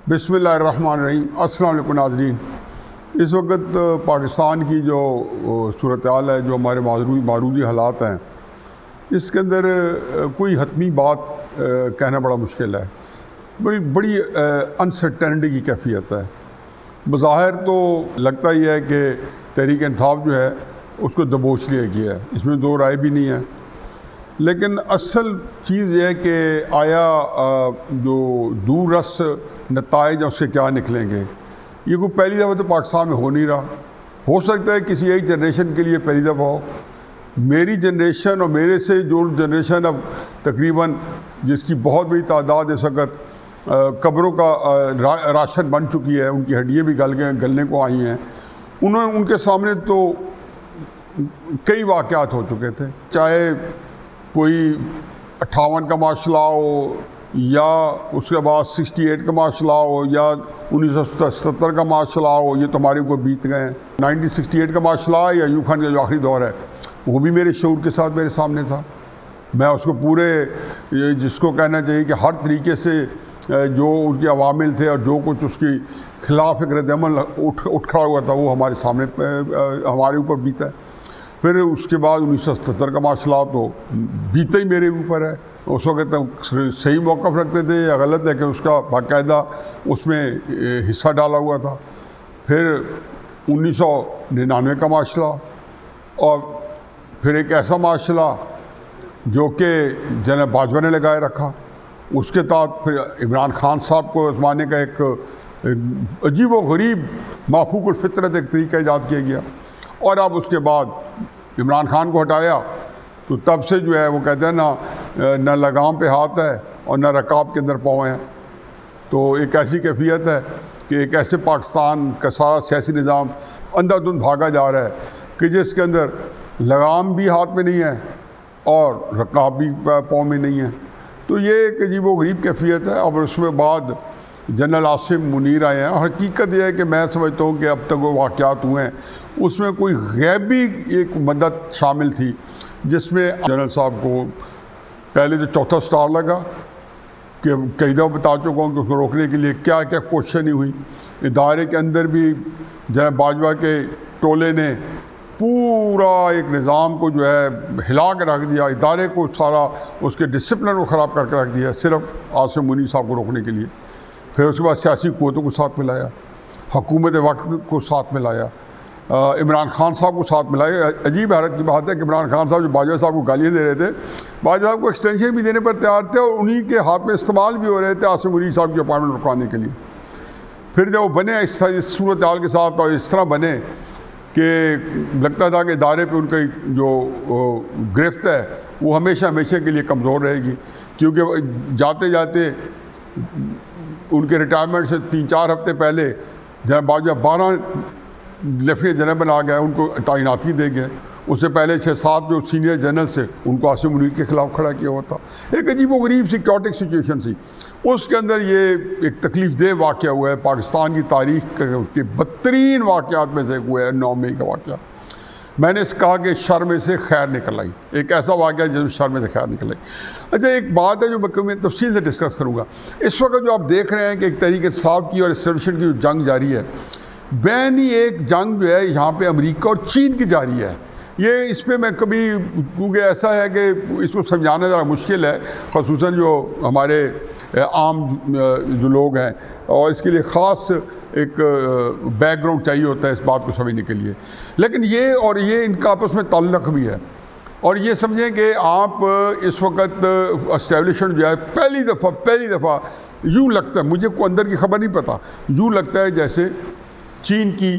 بسم اللہ الرحمن الرحیم۔ السلام علیکم ناظرین۔ اس وقت پاکستان کی جو صورتحال ہے، جو ہمارے معروضی حالات ہیں، اس کے اندر کوئی حتمی بات کہنا بڑا مشکل ہے۔ بڑی انسرٹینٹی کی کیفیت ہے۔ بظاہر تو لگتا ہی ہے کہ تحریک انصاف جو ہے اس کو دبوچ لیا گیا ہے، اس میں دو رائے بھی نہیں ہے۔ لیکن اصل چیز یہ ہے کہ آیا جو دور رس نتائج اس سے کیا نکلیں گے؟ یہ کوئی پہلی دفعہ تو پاکستان میں ہو نہیں رہا۔ ہو سکتا ہے کسی ایک جنریشن کے لیے پہلی دفعہ ہو۔ میری جنریشن اور میرے سے جو جنریشن اب تقریباً جس کی بہت بڑی تعداد اس وقت قبروں کا راشن بن چکی ہے، ان کی ہڈیاں بھی گلنے کو آئی ہیں، ان کے سامنے تو کئی واقعات ہو چکے تھے، چاہے کوئی 58 کا مارشل لا ہو، یا اس کے بعد 68 کا مارشل لا ہو، یا 1977 کا مارشل لا ہو۔ یہ تو ہمارے اوپر بیت گئے ہیں۔ 1968 کا مارشل لا یا ایوب خان کا جو آخری دور ہے، وہ بھی میرے شعور کے ساتھ میرے سامنے تھا۔ میں اس کو پورے، جس کو کہنا چاہیے کہ ہر طریقے سے جو ان کے عوامل تھے اور جو کچھ اس کی خلاف ایک رد عمل اٹھ کھڑا ہوا تھا، وہ ہمارے سامنے ہمارے اوپر بیتا ہے۔ پھر اس کے بعد 1977 کا مارشل لا تو بیتا ہی میرے اوپر ہے۔ اس وقت صحیح موقف رکھتے تھے یا غلط ہے کہ اس کا باقاعدہ اس میں حصہ ڈالا ہوا تھا۔ پھر 1999 کا مارشل لا، اور پھر ایک ایسا مارشل لا جو کہ جناب باجوہ نے لگائے رکھا۔ اس کے تحت پھر عمران خان صاحب کو آزمانے کا ایک عجیب و غریب مافوق الفطرت ایک طریقہ ایجاد کیا گیا، اور اب اس کے بعد عمران خان کو ہٹایا تو تب سے جو ہے وہ کہتے ہیں نہ لگام پہ ہاتھ ہے اور نہ رکاب کے اندر پاؤں ہیں۔ تو ایک ایسی کیفیت ہے کہ ایک ایسے پاکستان کا سارا سیاسی نظام اندھا دھند بھاگا جا رہا ہے کہ جس کے اندر لگام بھی ہاتھ میں نہیں ہے اور رکاب بھی پاؤں میں نہیں ہے۔ تو یہ ایک عجیب و غریب کیفیت ہے۔ اور اس میں بعد جنرل عاصم منیر آئے ہیں، اور حقیقت یہ ہے کہ میں سمجھتا ہوں کہ اب تک وہ واقعات ہوئے ہیں اس میں کوئی غیبی ایک مدد شامل تھی، جس میں جنرل صاحب کو پہلے تو چوتھا سٹار لگا کہ کئی دفعہ بتا چکا ہوں کہ اس کو روکنے کے لیے کیا کیا کوششیں نہیں ہوئی۔ ادارے کے اندر بھی جناب باجوہ کے ٹولے نے پورا ایک نظام کو جو ہے ہلا کے رکھ دیا، ادارے کو سارا اس کے ڈسپلن کو خراب کر کے رکھ دیا، صرف عاصم منیر صاحب کو روکنے کے لیے۔ پھر اس کے بعد سیاسی قوتوں کو ساتھ ملایا، حکومت وقت کو ساتھ ملایا، عمران خان صاحب کو ساتھ ملایا۔ عجیب حیرت کی بات ہے کہ عمران خان صاحب جو باجوہ صاحب کو گالیاں دے رہے تھے، باجوہ صاحب کو ایکسٹینشن بھی دینے پر تیار تھے، اور انہی کے ہاتھ میں استعمال بھی ہو رہے تھے عاصم منیر صاحب کی اپائنٹمنٹ رکوانے کے لیے۔ پھر جب وہ بنے اس صورتحال کے ساتھ، اور اس طرح بنے کہ لگتا تھا کہ ادارے پہ ان کی جو گرفت ہے وہ ہمیشہ کے لیے کمزور رہے گی، کیونکہ جاتے جاتے ان کے ریٹائرمنٹ سے 3-4 ہفتے پہلے جناب باجوہ 12 لیفٹیننٹ جنرل آ گئے، ان کو تعیناتی دے گئے۔ اس سے پہلے 6-7 جو سینئر جنرل سے ان کو عاصم منیر کے خلاف کھڑا کیا ہوا تھا۔ ایک عجیب و غریب سی کیوٹک سچویشن سی۔ اس کے اندر یہ ایک تکلیف دہ واقعہ ہوا ہے، پاکستان کی تاریخ کے بدترین واقعات میں سے ایک ہوا ہے 9 مئی کا واقعہ۔ میں نے کہا کہ شر میں سے خیر نکل آئی، ایک ایسا واقعہ جس میں شر میں سے خیر نکل آئی۔ اچھا، ایک بات ہے جو میں تفصیل سے ڈسکس کروں گا۔ اس وقت جو آپ دیکھ رہے ہیں کہ ایک تحریک انصاف کی اور اسٹیبلشمنٹ کی جو جنگ جاری ہے، بین ہی ایک جنگ جو ہے یہاں پہ امریکہ اور چین کی جاری ہے۔ یہ اس پہ میں کبھی، کیونکہ ایسا ہے کہ اس کو سمجھانا ذرا مشکل ہے، خصوصاً جو ہمارے عام جو لوگ ہیں، اور اس کے لیے خاص ایک بیک گراؤنڈ چاہیے ہوتا ہے اس بات کو سمجھنے کے لیے۔ لیکن یہ ان کا آپس میں تعلق بھی ہے۔ اور یہ سمجھیں کہ آپ اس وقت اسٹیبلشمنٹ جو ہے پہلی دفعہ یوں لگتا ہے، مجھے کوئی اندر کی خبر نہیں پتہ، یوں لگتا ہے جیسے چین کی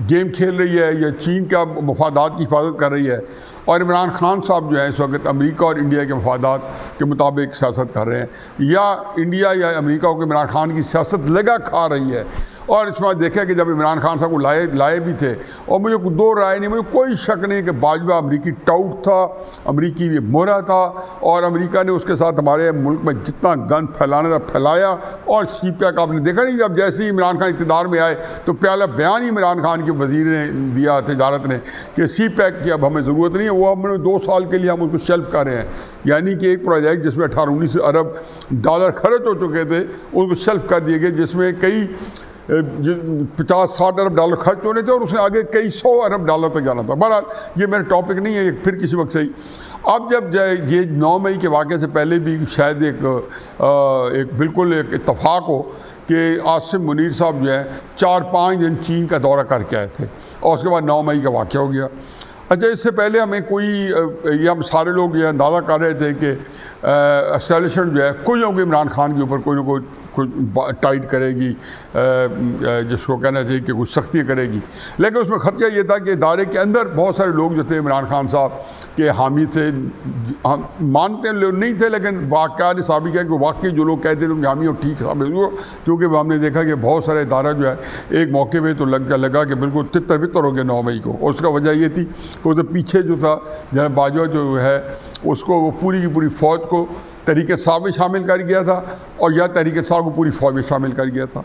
گیم کھیل رہی ہے یا چین کا مفادات کی حفاظت کر رہی ہے، اور عمران خان صاحب جو ہیں اس وقت امریکہ اور انڈیا کے مفادات کے مطابق سیاست کر رہے ہیں، یا انڈیا یا امریکہ کو عمران خان کی سیاست لگا کھا رہی ہے۔ اور اس میں دیکھا کہ جب عمران خان صاحب کو لائے بھی تھے، اور مجھے دو رائے نہیں، مجھے کوئی شک نہیں کہ باجوہ امریکی ٹاؤٹ تھا، امریکی یہ مورا تھا، اور امریکہ نے اس کے ساتھ ہمارے ملک میں جتنا گند پھیلانا تھا پھیلایا۔ اور سی پیک آپ نے دیکھا نہیں، جب جیسے ہی عمران خان اقتدار میں آئے تو پہلا بیان ہی عمران خان کے وزیر نے دیا تجارت نے کہ سی پیک کی اب ہمیں ضرورت نہیں ہے، وہ ہم 2 سال کے لیے ہم اس کو شیلف کر رہے ہیں، یعنی کہ ایک پروجیکٹ جس میں 18-19 ارب ڈالر خرچ ہو چکے تھے اس کو شیلف کر دیے گئے، جس میں کئی 50-60 ارب ڈالر خرچ ہونے تھے اور اس میں آگے کئی 100 ارب ڈالر تک جانا تھا۔ بہرحال یہ میرا ٹاپک نہیں ہے، پھر کسی وقت صحیح۔ اب جب یہ 9 مئی کے واقعے سے پہلے بھی شاید ایک بالکل ایک اتفاق ہو کہ عاصم منیر صاحب جو ہے 4-5 دن چین کا دورہ کر کے آئے تھے اور اس کے بعد 9 مئی کا واقعہ ہو گیا۔ اچھا، اس سے پہلے ہمیں یہ ہم سارے لوگ یہ اندازہ کر رہے تھے کہ اسٹیبلشمنٹ جو ہے کوئی نہ کوئی عمران خان کے اوپر کوئی نہ کوئی ٹائٹ کرے گی، جس کو کہنا چاہیے کہ کچھ سختیاں کرے گی، لیکن اس میں خدشہ یہ تھا کہ ادارے کے اندر بہت سارے لوگ جو تھے عمران خان صاحب کے حامی تھے، مانتے نہیں تھے، لیکن واقعات ثابت ہے کہ واقعی جو لوگ کہتے تھے ان کے حامی اور ٹھیک ثابت ہوا، کیونکہ ہم نے دیکھا کہ بہت سارے ادارہ جو ہے ایک موقع پہ تو لگا کہ بالکل تتر بتر ہو گیا 9 مئی کو، اور اس کا وجہ یہ تھی کہ ادھر پیچھے جو تھا جناب باجوہ جو ہے اس کو وہ پوری کی پوری فوج کو تحریک انصاف میں شامل کر گیا تھا، اور یا تحریک انصاف کو پوری فوج میں شامل کر گیا تھا۔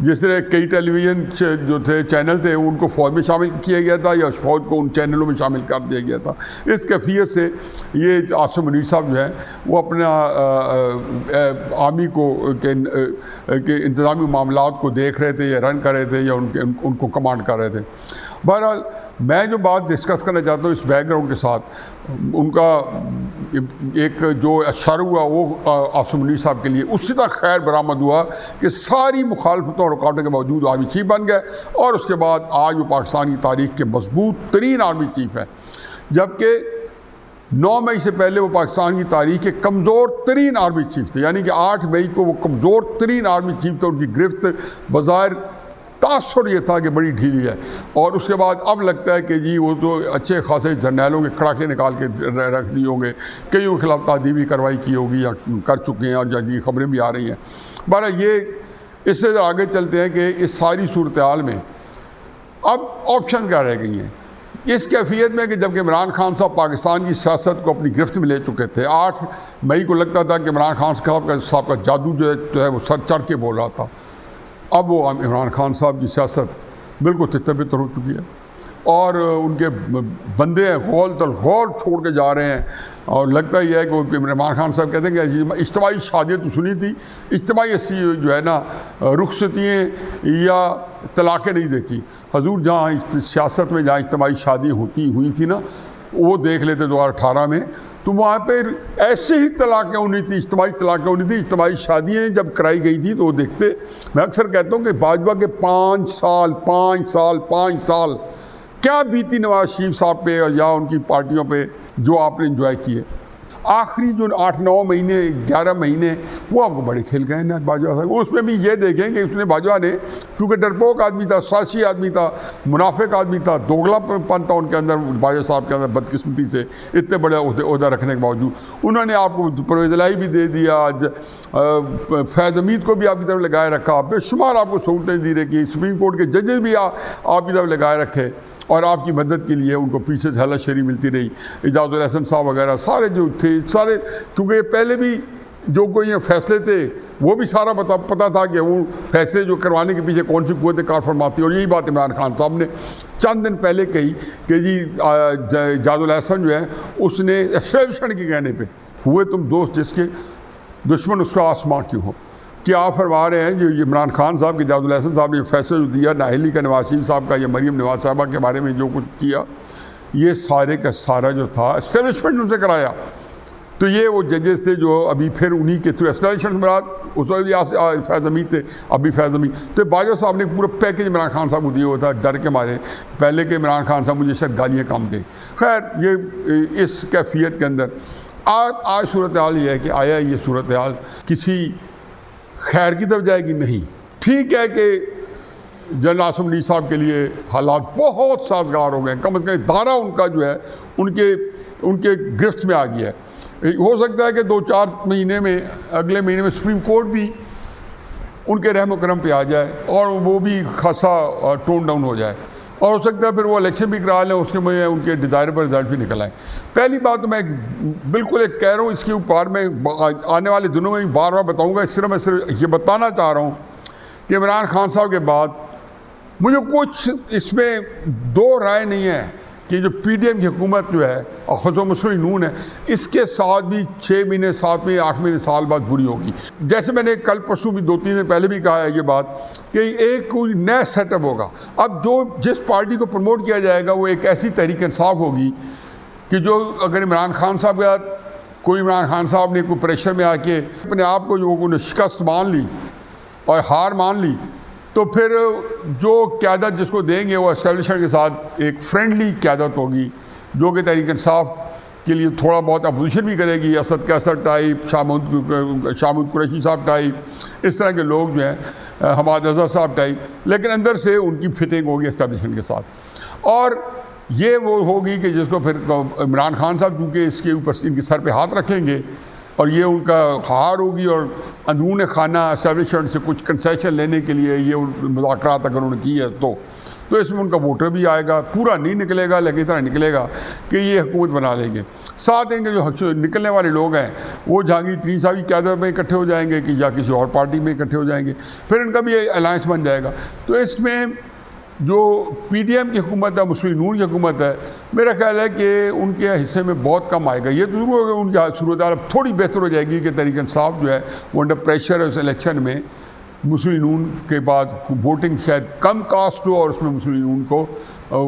جس طرح کئی ٹیلی ویژن جو تھے چینل تھے ان کو فوج میں شامل کیا گیا تھا یا فوج کو ان چینلوں میں شامل کر دیا گیا تھا۔ اس کیفیت سے یہ عاصم منیر صاحب جو ہے وہ اپنا آرمی کو کے انتظامی معاملات کو دیکھ رہے تھے یا رن کر رہے تھے یا ان کو کمانڈ کر رہے تھے۔ بہرحال میں جو بات ڈسکس کرنا چاہتا ہوں اس بیک گراؤنڈ کے ساتھ، ان کا ایک جو اشارہ ہوا وہ عاصم منیر صاحب کے لیے اسی تک خیر برآمد ہوا کہ ساری مخالفتوں اور رکاوٹوں کے باوجود آرمی چیف بن گئے، اور اس کے بعد آج وہ پاکستان کی تاریخ کے مضبوط ترین آرمی چیف ہیں، جبکہ 9 مئی سے پہلے وہ پاکستان کی تاریخ کے کمزور ترین آرمی چیف تھے، یعنی کہ 8 مئی کو وہ کمزور ترین آرمی چیف تھے۔ ان کی گرفت بظاہر تاثر یہ تھا کہ بڑی ڈھیلی ہے، اور اس کے بعد اب لگتا ہے کہ جی وہ تو اچھے خاصے جرنیلوں کے کڑاکے نکال کے رکھ دیے ہوں گے، کئیوں کے خلاف تعدیبی کارروائی کی ہوگی یا کر چکے ہیں، اور یہ خبریں بھی آ رہی ہیں۔ بہرحال یہ اس سے آگے چلتے ہیں کہ اس ساری صورتحال میں اب آپشن کیا رہ گئی ہیں اس کیفیت میں کہ جبکہ عمران خان صاحب پاکستان کی سیاست کو اپنی گرفت میں لے چکے تھے۔ 8 مئی کو لگتا تھا کہ عمران خان صاحب کا جادو جو ہے وہ سر چڑھ کے بول رہا تھا، اب وہ عمران خان صاحب کی سیاست بالکل تتر بتر ہو چکی ہے، اور ان کے بندے غول تلغول چھوڑ کے جا رہے ہیں، اور لگتا ہی ہے کہ عمران خان صاحب کہتے ہیں کہ اجتماعی شادیاں تو سنی تھی، اجتماعی ایسی جو ہے نا رخصتیں یا طلاقیں نہیں دیکھی۔ حضور جہاں سیاست میں جہاں اجتماعی شادی ہوئی تھی نا وہ دیکھ لیتے 2018 میں، تو وہاں پہ ایسے ہی طلاقیں ہونی تھی، اجتماعی طلاقیں ہونی تھی، اجتماعی شادیاں جب کرائی گئی تھی تو وہ دیکھتے۔ میں اکثر کہتا ہوں کہ باجوہ کے 5 سال کیا بیتی نواز شریف صاحب پہ یا ان کی پارٹیوں پہ جو آپ نے انجوائے کیے، آخری جو 8-9 مہینے 11 مہینے وہ آپ کو بڑے کھیل گئے نا باجوہ صاحب۔ اس میں بھی یہ دیکھیں کہ اس نے باجوہ نے کیونکہ ڈرپوک آدمی تھا، سازشی آدمی تھا، منافق آدمی تھا، دوگلا پن تھا ان کے اندر، باجوہ صاحب کے اندر بدقسمتی سے اتنے بڑے عہدہ رکھنے کے باوجود انہوں نے آپ کو پرویز الہی بھی دے دیا، فیض حمید کو بھی آپ کی طرف لگائے رکھا، بے شمار آپ کو سہولتیں دی رکھی، سپریم کورٹ کے ججز بھی آپ کی طرف لگائے رکھے، اور آپ کی مدد کے لیے ان کو پیچھے سے ہلا شیری ملتی رہی۔ اعجاز الاحسن صاحب وغیرہ سارے جو تھے سارے، کیونکہ پہلے بھی جو کوئی فیصلے تھے وہ بھی سارا پتہ تھا کہ وہ فیصلے جو کروانے کے پیچھے کون سی قوتیں کار فرماتی، اور یہی بات عمران خان صاحب نے چند دن پہلے کہی کہ جی اعجاز الاحسن جو ہے اس نے اسٹیبلشمنٹ کے کہنے پہ ہوئے تم دوست جس کے دشمن اس کا آسماں کیوں ہو، کیا آپ فرما رہے ہیں جو عمران خان صاحب کے اعجاز الاحسن صاحب نے فیصلہ جو دیا نااہلی کا نواز شریف صاحب کا یا مریم نواز صاحبہ کے بارے میں جو کچھ کیا، یہ سارے کا سارا جو تھا اسٹیبلشمنٹ ان سے کرایا۔ تو یہ وہ ججز تھے جو ابھی پھر انہی کے تھرو اسٹیبلشمنٹ مراد اس وقت فیض حمید تھے، ابھی فیض حمید، تو باجوہ صاحب نے پورا پیکج عمران خان صاحب کو دیا ہوا تھا ڈر کے مارے پہلے کہ عمران خان صاحب مجھے شاید گالیاں کم دیں۔ خیر یہ اس کیفیت کے اندر آج صورتحال یہ ہے کہ آیا یہ صورتحال کسی خیر کی طرف جائے گی؟ نہیں۔ ٹھیک ہے کہ جنرل عاصم منیر صاحب کے لیے حالات بہت سازگار ہو گئے، کم از کم ادارہ ان کا جو ہے ان کے گرفت میں آ گیا ہے۔ ہو سکتا ہے کہ 2-4 مہینے میں اگلے مہینے میں سپریم کورٹ بھی ان کے رحم و کرم پہ آ جائے اور وہ بھی خاصا ٹون ڈاؤن ہو جائے، اور ہو سکتا ہے پھر وہ الیکشن بھی کرا لیں، اس کے میں ان کے ڈیزائربل رزلٹ بھی نکل آئیں۔ پہلی بات تو میں بالکل ایک کہہ رہا ہوں، اس کے اوپر میں آنے والے دنوں میں بار بار بتاؤں گا، میں صرف یہ بتانا چاہ رہا ہوں کہ عمران خان صاحب کے بعد مجھے کچھ اس میں دو رائے نہیں ہے کہ جو پی ڈی ایم کی حکومت جو ہے اور خصوصاً مسلم نون ہے، اس کے ساتھ بھی 6 مہینے 7 مہینے 8 مہینے سال بعد بری ہوگی۔ جیسے میں نے کل پرسوں بھی 2-3 دن پہلے بھی کہا ہے یہ بات کہ ایک کوئی نیا سیٹ اپ ہوگا۔ اب جس پارٹی کو پروموٹ کیا جائے گا وہ ایک ایسی تحریک انصاف ہوگی کہ جو اگر عمران خان صاحب کا کوئی عمران خان صاحب نے کوئی پریشر میں آ کے اپنے آپ کو جو شکست مان لی اور ہار مان لی، تو پھر جو قیادت جس کو دیں گے وہ اسٹیبلشمنٹ کے ساتھ ایک فرینڈلی قیادت ہوگی جو کہ تحریک انصاف کے لیے تھوڑا بہت اپوزیشن بھی کرے گی، اسد کیسر ٹائپ، شاہ محمود قریشی صاحب ٹائپ، اس طرح کے لوگ جو ہیں، حماد اظہر صاحب ٹائپ، لیکن اندر سے ان کی فٹنگ ہوگی اسٹیبلشمنٹ کے ساتھ۔ اور یہ وہ ہوگی کہ جس کو پھر عمران خان صاحب کیونکہ اس کے اوپر ان کے سر پہ ہاتھ رکھیں گے اور یہ ان کا ہار ہوگی، اور اندرون خانہ اسٹیبلشمنٹ سے کچھ کنسیشن لینے کے لیے یہ مذاکرات اگر انہوں نے کی ہے تو اس میں ان کا ووٹر بھی آئے گا، پورا نہیں نکلے گا لیکن اتنا نکلے گا کہ یہ حکومت بنا لیں گے۔ ساتھ ان کے جو نکلنے والے لوگ ہیں وہ جہانگیر ترین صاحب کی قیادت میں اکٹھے ہو جائیں گے کہ یا کسی اور پارٹی میں اکٹھے ہو جائیں گے، پھر ان کا بھی الائنس بن جائے گا۔ تو اس میں جو پی ڈی ایم کی حکومت ہے، مسلم نون کی حکومت ہے، میرا خیال ہے کہ ان کے حصے میں بہت کم آئے گا۔ یہ ضرور ہوگا ان کی صورتحال اب تھوڑی بہتر ہو جائے گی کہ تحریک انصاف جو ہے وہ انڈر پریشر ہے اس الیکشن میں، مسلم نون کے بعد ووٹنگ شاید کم کاسٹ ہو اور اس میں مسلم نون کو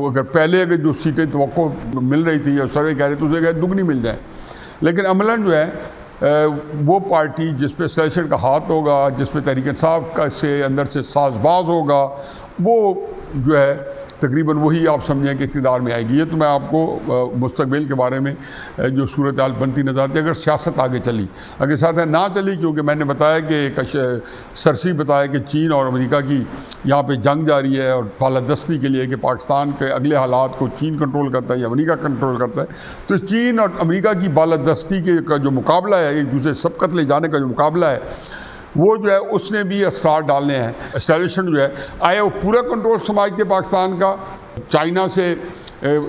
اگر پہلے اگر جو سیٹیں توقع مل رہی تھی یا سروے کہہ رہے تھے اسے دگنی مل جائیں، لیکن عملاً جو ہے وہ پارٹی جس پہ اسٹیبلشمنٹ کا ہاتھ ہوگا، جس پہ تحریک انصاف کا سے اندر سے ساز باز ہوگا، وہ جو ہے تقریباً وہی آپ سمجھیں کہ اقتدار میں آئے گی۔ یہ تو میں آپ کو مستقبل کے بارے میں جو صورتحال بنتی نظر آتی ہے اگر سیاست آگے چلی، اگر سیاست نہ چلی، کیونکہ میں نے بتایا کہ ایک سرسی بتایا کہ چین اور امریکہ کی یہاں پہ جنگ جاری ہے اور بالادستی کے لیے کہ پاکستان کے اگلے حالات کو چین کنٹرول کرتا ہے یا امریکہ کنٹرول کرتا ہے، تو چین اور امریکہ کی بالادستی کا جو مقابلہ ہے، ایک دوسرے سبقت لے جانے کا جو مقابلہ ہے، وہ جو ہے اس نے بھی اثرات ڈالنے ہیں۔ اسٹیبلشمنٹ جو ہے آیا وہ پورا کنٹرول سمجھتے پاکستان کا چائنا سے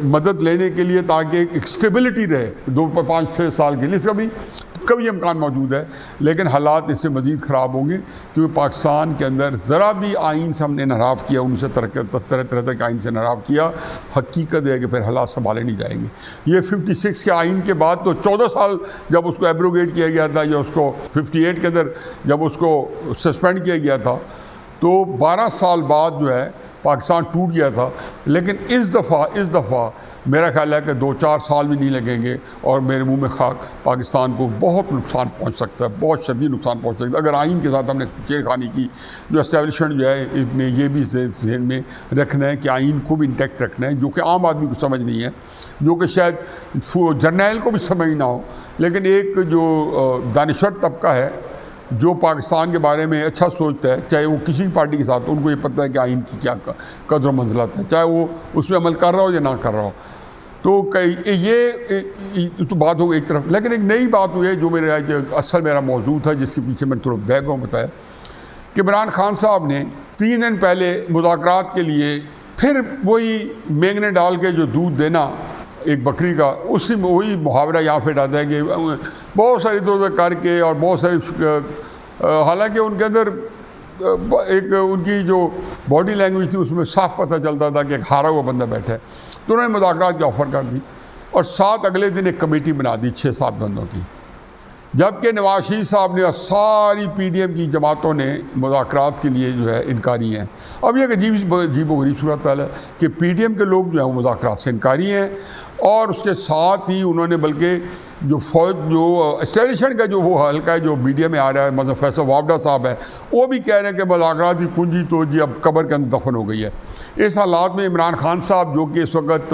مدد لینے کے لیے تاکہ ایک اسٹیبلٹی رہے 5-6 سال کے لیے، اس کا بھی کبھی امکان موجود ہے، لیکن حالات اس سے مزید خراب ہوں گے کیونکہ پاکستان کے اندر ذرا بھی آئین سے ہم نے انحراف کیا، ان سے طرح کے آئین سے انحراف کیا، حقیقت ہے کہ پھر حالات سنبھالے نہیں جائیں گے۔ یہ 56 کے آئین کے بعد تو 14 سال جب اس کو ایبروگیٹ کیا گیا تھا یا اس کو 58 کے اندر جب اس کو سسپینڈ کیا گیا تھا تو 12 سال بعد جو ہے پاکستان ٹوٹ گیا تھا، لیکن اس دفعہ میرا خیال ہے کہ 2-4 سال بھی نہیں لگیں گے اور میرے منہ میں خاک، پاکستان کو بہت نقصان پہنچ سکتا ہے، بہت شدید نقصان پہنچ سکتا ہے اگر آئین کے ساتھ ہم نے چیر خانی کی۔ جو اسٹیبلشمنٹ جو ہے نے یہ بھی ذہن میں رکھنا ہے کہ آئین کو بھی انٹیکٹ رکھنا ہے، جو کہ عام آدمی کو سمجھ نہیں ہے، جو کہ شاید جرنیل کو بھی سمجھ نہ ہو، لیکن ایک جو دانشور طبقہ ہے جو پاکستان کے بارے میں اچھا سوچتا ہے، چاہے وہ کسی پارٹی کے ساتھ، ان کو یہ پتہ ہے کہ آئین کی کیا قدر و منزلت ہے، چاہے وہ اس میں عمل کر رہا ہو یا نہ کر رہا ہو۔ تو یہ تو بات ہو ایک طرف، لیکن ایک نئی بات ہوئی ہے جو میرا موضوع تھا جس کے پیچھے میں تھوڑا بیک گراؤنڈ بتایا کہ عمران خان صاحب نے 3 دن پہلے مذاکرات کے لیے پھر وہی مینگنے ڈال کے جو دودھ دینا ایک بکری کا، اسی میں وہی محاورہ یہاں پہ ڈالتا ہے کہ بہت ساری ادھر کر کے اور بہت ساری، حالانکہ ان کے اندر ایک ان کی جو باڈی لینگویج تھی اس میں صاف پتہ چلتا تھا کہ ایک ہارا ہوا بندہ بیٹھا ہے، تو انہوں نے مذاکرات کی آفر کر دی اور اگلے دن ایک کمیٹی بنا دی 6-7 بندوں کی، جبکہ نواز شریف صاحب نے اور ساری پی ڈی ایم کی جماعتوں نے مذاکرات کے لیے جو ہے انکاری ہیں۔ اب یہ عجیب و غریب صورتحال ہے کہ پی ڈی ایم کے لوگ جو ہیں وہ مذاکرات سے انکاری ہیں، اور اس کے ساتھ ہی انہوں نے بلکہ جو اسٹیبلشمنٹ کا جو وہ حلقہ ہے جو میڈیا میں آ رہا ہے، مثلا فیصل وابڈا صاحب ہے، وہ بھی کہہ رہے ہیں کہ مذاکرات کی کنجی تو جی اب قبر کے اندر دفن ہو گئی ہے۔ اس حالات میں عمران خان صاحب جو کہ اس وقت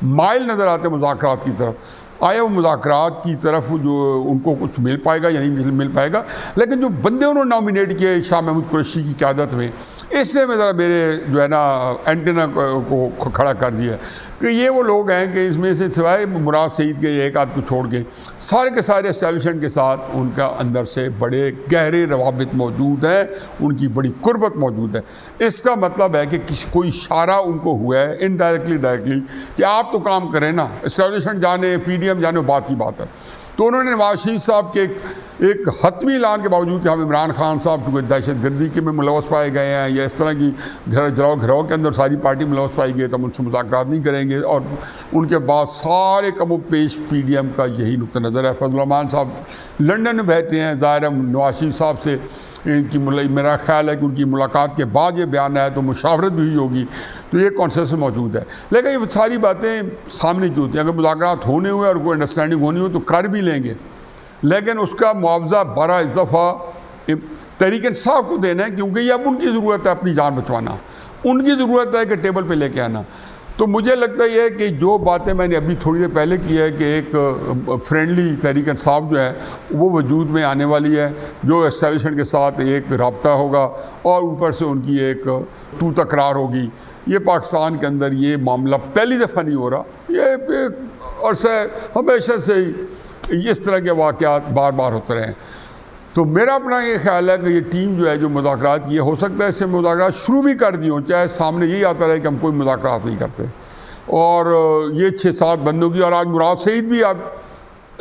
مائل نظر آتے ہیں مذاکرات کی طرف، آیا وہ مذاکرات کی طرف جو ان کو کچھ مل پائے گا یا نہیں مل پائے گا، لیکن جو بندے انہوں نے نامینیٹ کیے شاہ محمود قریشی کی قیادت میں، اس نے ذرا میرے جو ہے نا اینٹینا کو کھڑا کر دیا کہ یہ وہ لوگ ہیں کہ اس میں سے سوائے مراد سعید کے ایک آدھ کو چھوڑ کے سارے کے سارے اسٹیبلشمنٹ کے ساتھ ان کا اندر سے بڑے گہرے روابط موجود ہیں، ان کی بڑی قربت موجود ہے۔ اس کا مطلب ہے کہ کوئی اشارہ ان کو ہوا ہے انڈائریکٹلی ڈائریکٹلی کہ آپ تو کام کریں نا، اسٹیبلشمنٹ جانے، پی ڈی ایم جانے، بات کی بات ہے۔ تو انہوں نے نواز شریف صاحب کے ایک حتمی اعلان کے باوجود کہ ہم عمران خان صاحب چونکہ دہشت گردی کے میں ملوث پائے گئے ہیں یا اس طرح کی گھروں کے اندر ساری پارٹی ملوث پائی گئی تو ہم ان سے مذاکرات نہیں کریں گے، اور ان کے بعد سارے کم و پیش پی ڈی ایم کا یہی نقطہ نظر ہے۔ فضل الرحمان صاحب لنڈن میں بیٹھے ہیں، ظاہر ہے نواز شریف صاحب سے ان کی میرا خیال ہے کہ ان کی ملاقات کے بعد یہ بیان آیا تو مشاورت بھی ہوئی ہوگی، تو یہ کانسنسس موجود ہے۔ لیکن یہ ساری باتیں سامنے کی ہوتی ہیں، اگر مذاکرات ہونے ہوئے اور کوئی انڈرسٹینڈنگ ہونی ہو تو کر بھی لیں گے، لیکن اس کا معاوضہ بڑا اس دفعہ تحریک انصاف کو دینا ہے، کیونکہ یہ اب ان کی ضرورت ہے اپنی جان بچوانا، ان کی ضرورت ہے کہ ٹیبل پہ لے کے آنا۔ تو مجھے لگتا یہ ہے کہ جو باتیں میں نے ابھی تھوڑی دیر پہلے کی ہے کہ ایک فرینڈلی تحریک انصاف جو ہے وہ وجود میں آنے والی ہے، جو اسٹیبلشمنٹ کے ساتھ ایک رابطہ ہوگا اور اوپر سے ان کی ایک تو تکرار ہوگی۔ یہ پاکستان کے اندر یہ معاملہ پہلی دفعہ نہیں ہو رہا، یہ عرصہ ہمیشہ سے ہی اس طرح کے واقعات بار بار ہوتے رہے ہیں۔ تو میرا اپنا یہ خیال ہے کہ یہ ٹیم جو ہے جو مذاکرات یہ ہو سکتا ہے اس سے مذاکرات شروع بھی کر دی ہوں، چاہے سامنے یہی آتا رہے کہ ہم کوئی مذاکرات نہیں کرتے، اور یہ 6-7 بندوں کی، اور آج مراد سعید بھی اب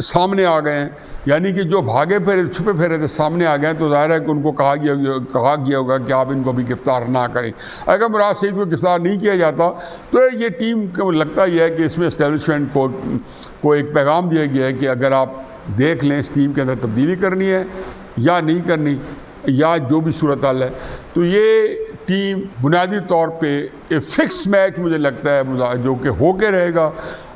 سامنے آ گئے ہیں، یعنی کہ جو بھاگے پھرے چھپے پھرے تھے سامنے آ گئے ہیں، تو ظاہر ہے کہ ان کو کہا گیا ہوگا کہ آپ ان کو بھی گرفتار نہ کریں۔ اگر مراد سعید کو گرفتار نہیں کیا جاتا تو یہ ٹیم کو لگتا یہ ہے کہ اس میں اسٹیبلشمنٹ کو ایک پیغام دیا گیا ہے کہ اگر آپ دیکھ لیں اس ٹیم کے اندر تبدیلی کرنی ہے یا نہیں کرنی یا جو بھی صورتحال ہے، تو یہ ٹیم بنیادی طور پہ ایک فکس میچ مجھے لگتا ہے جو کہ ہو کے رہے گا،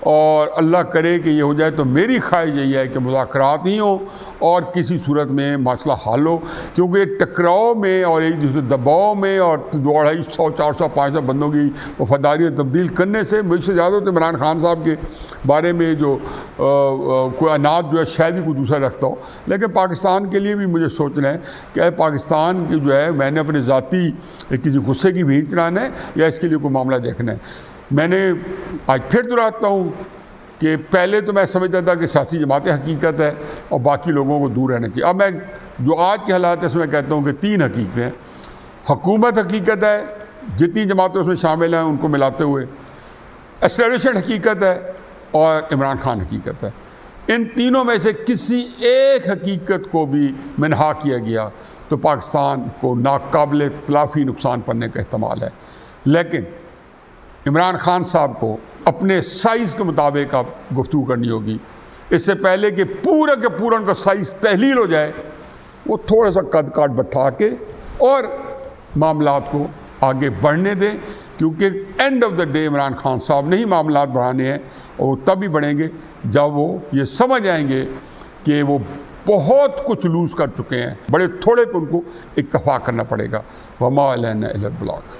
اور اللہ کرے کہ یہ ہو جائے تو میری خواہش یہی ہے کہ مذاکرات ہی ہوں اور کسی صورت میں مسئلہ حل ہو، کیونکہ ٹکراؤ میں اور ایک دوسرے دباؤ میں اور 250 400 500 بندوں کی وفاداریت تبدیل کرنے سے مجھ سے زیادہ تو عمران خان صاحب کے بارے میں جو کوئی انات جو ہے شاید ہی کوئی دوسرا رکھتا ہو، لیکن پاکستان کے لیے بھی مجھے سوچنا ہے کہ پاکستان کی جو ہے میں نے اپنے ذاتی کسی غصے کی بھینٹ چلانا ہے یا اس کے لیے کوئی معاملہ دیکھنا ہے۔ میں نے آج پھر دہراتا ہوں کہ پہلے تو میں سمجھتا تھا کہ سیاسی جماعتیں حقیقت ہے اور باقی لوگوں کو دور رہنا چاہیے۔ اب میں جو آج کے حالات ہیں اس میں کہتا ہوں کہ 3 حقیقتیں ہیں۔ حکومت حقیقت ہے، جتنی جماعتیں اس میں شامل ہیں ان کو ملاتے ہوئے، اسٹیبلشمنٹ حقیقت ہے، اور عمران خان حقیقت ہے۔ ان تینوں میں سے کسی ایک حقیقت کو بھی منہا کیا گیا تو پاکستان کو ناقابل تلافی نقصان پڑنے کا احتمال ہے۔ لیکن عمران خان صاحب کو اپنے سائز کے مطابق اب گفتگو کرنی ہوگی، اس سے پہلے کہ پورا کے پورا ان کا سائز تحلیل ہو جائے، وہ تھوڑا سا قد کاٹ بٹھا کے اور معاملات کو آگے بڑھنے دیں، کیونکہ and of the day Imran Khan صاحب نے ہی معاملات بڑھانے ہیں، اور وہ تب ہی بڑھیں گے جب وہ یہ سمجھ آئیں گے کہ وہ بہت کچھ لوز کر چکے ہیں، بڑے تھوڑے پہ ان کو اکتفا کرنا پڑے گا۔ وما علینا الا البلاغ۔